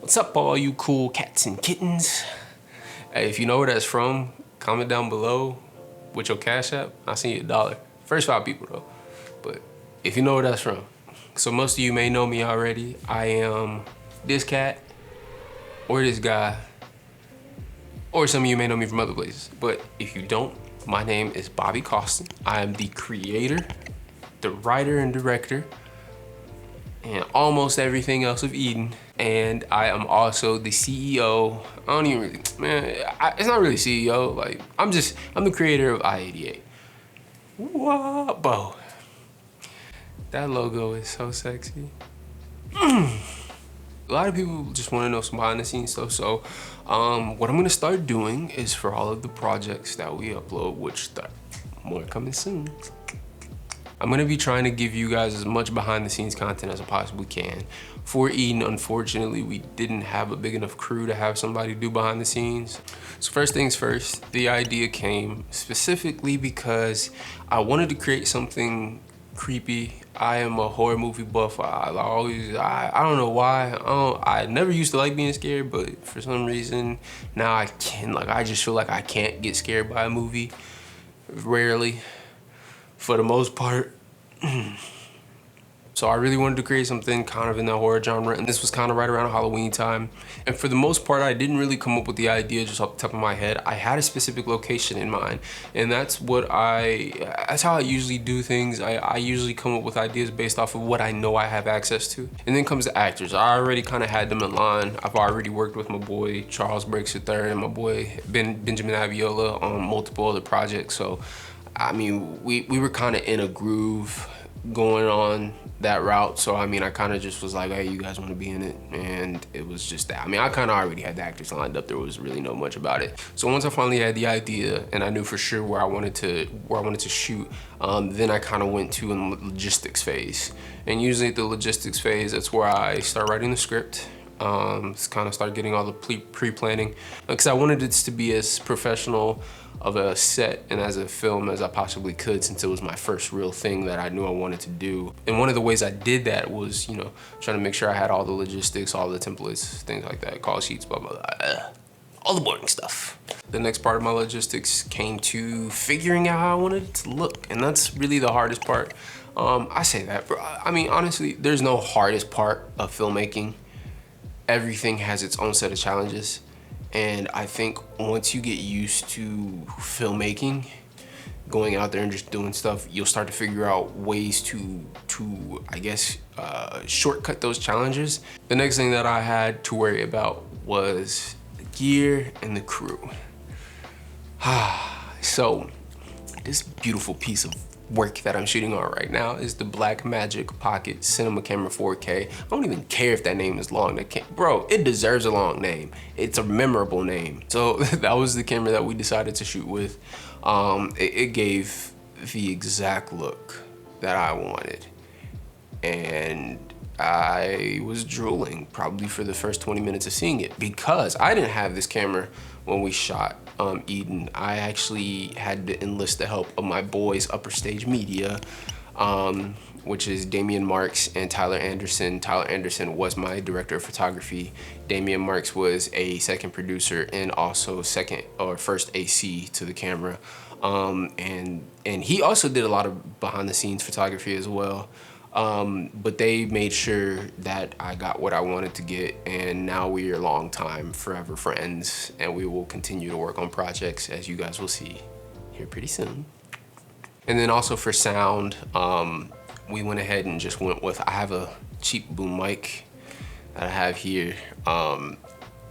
What's up, all you cool cats and kittens? Hey, if you know where that's from, comment down below with your Cash App. I'll send you $1. First 5 people though, but if you know where that's from. So most of you may know me already. I am this cat, or this guy, or some of you may know me from other places. But if you don't, my name is Bobby Coston. I am the creator, the writer and director, and almost everything else of Eden. And I am also the CEO. I don't even really, man, it's not really CEO. Like, I'm the creator of I-88. Whoa, that logo is so sexy. A lot of people just want to know some behind the scenes stuff. So what I'm gonna start doing is for all of the projects that we upload, which more coming soon, I'm gonna be trying to give you guys as much behind the scenes content as I possibly can. For Eden, unfortunately, we didn't have a big enough crew to have somebody do behind the scenes. So first things first, the idea came specifically because I wanted to create something creepy. I am a horror movie buff. I don't know why. I never used to like being scared, but for some reason now I can. Like, I just feel like I can't get scared by a movie. Rarely. For the most part. So I really wanted to create something kind of in the horror genre, and this was kind of right around Halloween time. And for the most part, I didn't really come up with the idea just off the top of my head. I had a specific location in mind, and that's how I usually do things. I usually come up with ideas based off of what I know I have access to. And then comes the actors. I already kind of had them in line. I've already worked with my boy Charles Breaks III and my boy Benjamin Abiola on multiple other projects. So I mean, we were kind of in a groove going on that route. So I mean, I kind of just was like, hey, you guys want to be in it? And it was just that. I mean, I kind of already had the actors lined up. There was really no much about it. So once I finally had the idea and I knew for sure where I wanted to shoot, then I kind of went to a logistics phase. And usually at the logistics phase, that's where I start writing the script. Kind of start getting all the pre-planning, because I wanted this to be as professional of a set and as a film as I possibly could, since it was my first real thing that I knew I wanted to do. And one of the ways I did that was, you know, trying to make sure I had all the logistics, all the templates, things like that, call sheets, blah, blah, blah, all the boring stuff. The next part of my logistics came to figuring out how I wanted it to look, and that's really the hardest part. I say that, bro. I mean, honestly, there's no hardest part of filmmaking. Everything has its own set of challenges. And I think once you get used to filmmaking, going out there and just doing stuff, you'll start to figure out ways to I guess, shortcut those challenges. The next thing that I had to worry about was the gear and the crew. So this beautiful piece of work that I'm shooting on right now is the Blackmagic Pocket Cinema Camera 4K. I don't even care if that name is long. Bro, it deserves a long name. It's a memorable name. So that was the camera that we decided to shoot with. It gave the exact look that I wanted. And I was drooling probably for the first 20 minutes of seeing it, because I didn't have this camera when we shot Eden. I actually had to enlist the help of my boys, Upper Stage Media, which is Damian Marks and Tyler Anderson. Tyler Anderson was my director of photography. Damian Marks was a second producer and also first AC to the camera. And he also did a lot of behind the scenes photography as well. But they made sure that I got what I wanted to get, and now we are longtime, forever friends, and we will continue to work on projects, as you guys will see here pretty soon. And then also for sound, we went ahead and just went with, I have a cheap boom mic that I have here.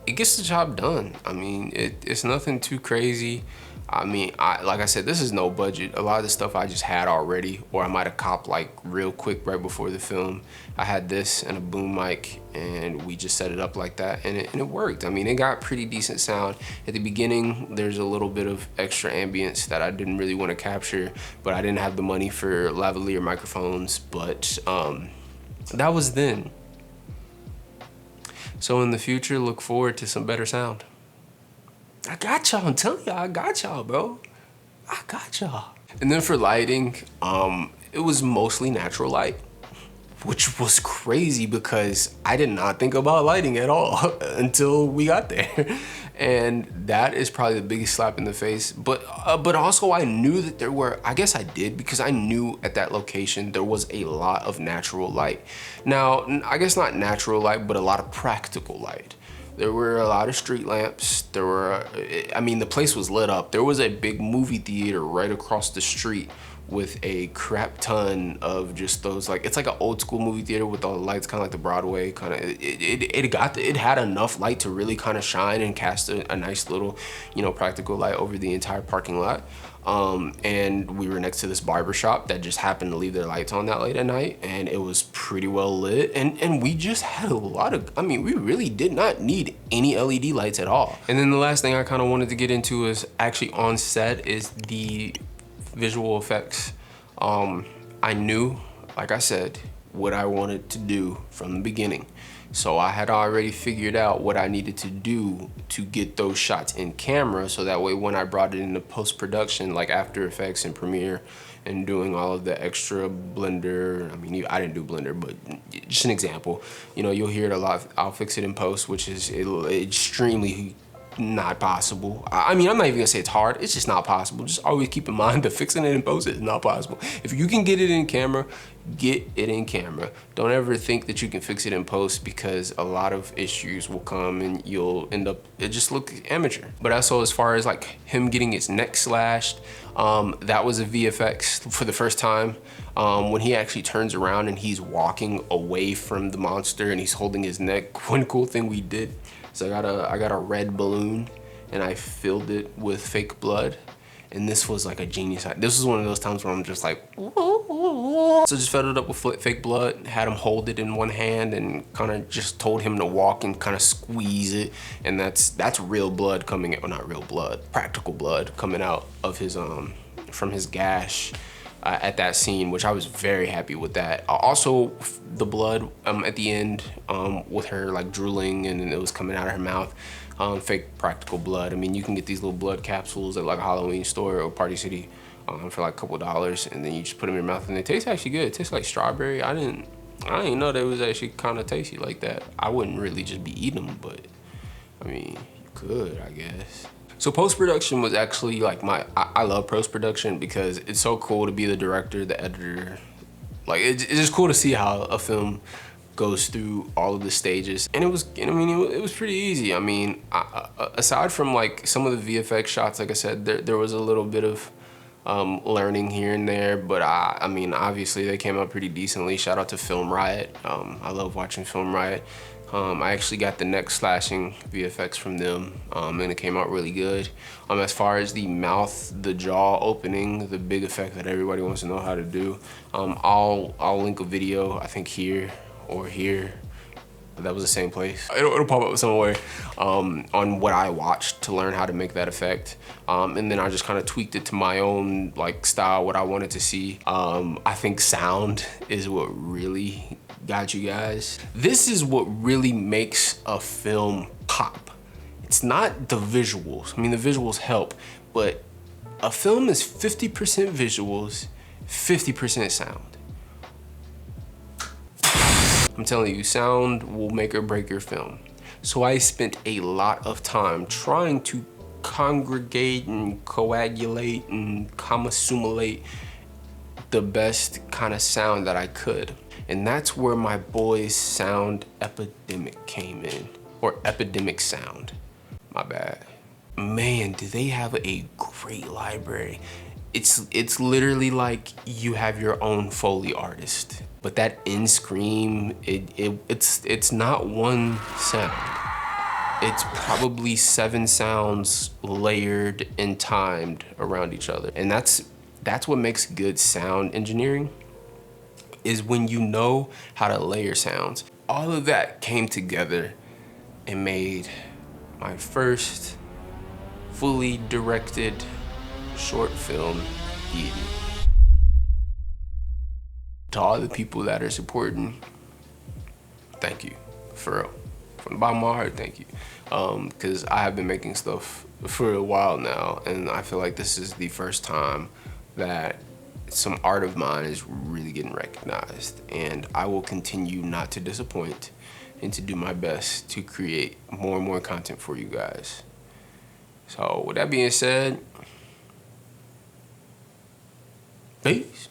It gets the job done. I mean, it's nothing too crazy. I mean, like I said, this is no budget. A lot of the stuff I just had already, or I might have copped like real quick right before the film. I had this and a boom mic, and we just set it up like that, and it worked. I mean, it got pretty decent sound. At the beginning, there's a little bit of extra ambience that I didn't really want to capture, but I didn't have the money for lavalier microphones, but that was then. So in the future, look forward to some better sound. I got y'all, I'm telling y'all, I got y'all, bro. I got y'all. And then for lighting, it was mostly natural light. which was crazy because I did not think about lighting at all until we got there. And that is probably the biggest slap in the face. But also I knew that there were, I guess I did, because I knew at that location there was a lot of natural light. Now, I guess not natural light, but a lot of practical light. There were a lot of street lamps. There were, I mean, the place was lit up. There was a big movie theater right across the street with a crap ton of just those, like, it's like an old school movie theater with all the lights, kind of like the Broadway kind of. It had enough light to really kind of shine and cast a nice little, you know, practical light over the entire parking lot. And we were next to this barber shop that just happened to leave their lights on that late at night, and it was pretty well lit. And we just had a lot of, I mean, we really did not need any LED lights at all. And then the last thing I kind of wanted to get into is actually on set is the visual effects. I knew, like I said, what I wanted to do from the beginning. So I had already figured out what I needed to do to get those shots in camera, so that way when I brought it into post-production, like After Effects and Premiere, and doing all of the extra Blender, I mean, I didn't do Blender, but just an example, you know, you'll hear it a lot. I'll fix it in post, which is extremely not possible. I mean, I'm not even gonna say it's hard, it's just not possible. Just always keep in mind that fixing it in post is not possible. If you can get it in camera, get it in camera. Don't ever think that you can fix it in post, because a lot of issues will come and you'll end up, it just look amateur. But also, as far as like him getting his neck slashed, that was a VFX for the first time. When he actually turns around and he's walking away from the monster and he's holding his neck. One cool thing we did, so I got a red balloon and I filled it with fake blood. And this was like a genius. This was one of those times where I'm just like, so just filled it up with fake blood, had him hold it in one hand and kind of just told him to walk and kind of squeeze it. And that's real blood coming out, well, not real blood, practical blood coming out of his, from his gash. At that scene, which I was very happy with that. Also, the blood at the end with her like drooling and it was coming out of her mouth, fake practical blood. I mean, you can get these little blood capsules at like a Halloween store or Party City for like a couple $, and then you just put them in your mouth and they taste actually good. It tastes like strawberry. I didn't know that it was actually kind of tasty like that. I wouldn't really just be eating them, but I mean, you could, I guess. So post-production was actually like I love post-production because it's so cool to be the director, the editor. Like it's just cool to see how a film goes through all of the stages. And it was, I mean, it was pretty easy. I mean, aside from like some of the VFX shots, like I said, there was a little bit of learning here and there, but I mean, obviously they came out pretty decently. Shout out to Film Riot. I love watching Film Riot. I actually got the neck slashing VFX from them, and it came out really good. As far as the mouth, the jaw opening, the big effect that everybody wants to know how to do, I'll link a video, I think here or here. That was the same place. It'll pop up somewhere on what I watched to learn how to make that effect. And then I just kind of tweaked it to my own like style, what I wanted to see. I think sound is what really got you guys. This is what really makes a film pop. It's not the visuals. I mean, the visuals help, but a film is 50% visuals, 50% sound. I'm telling you, sound will make or break your film. So I spent a lot of time trying to congregate and coagulate and assimilate the best kind of sound that I could. And that's where my boys' sound epidemic came in, or epidemic sound, my bad. Man, do they have a great library. It's literally like you have your own Foley artist. But that end scream, it's not one sound. It's probably 7 sounds layered and timed around each other. And that's what makes good sound engineering, is when you know how to layer sounds. All of that came together and made my first fully directed short film, Eden. To all the people that are supporting, thank you, for real. From the bottom of my heart, thank you. Because I have been making stuff for a while now, and I feel like this is the first time that some art of mine is really getting recognized, and I will continue not to disappoint and to do my best to create more and more content for you guys. So with that being said, peace.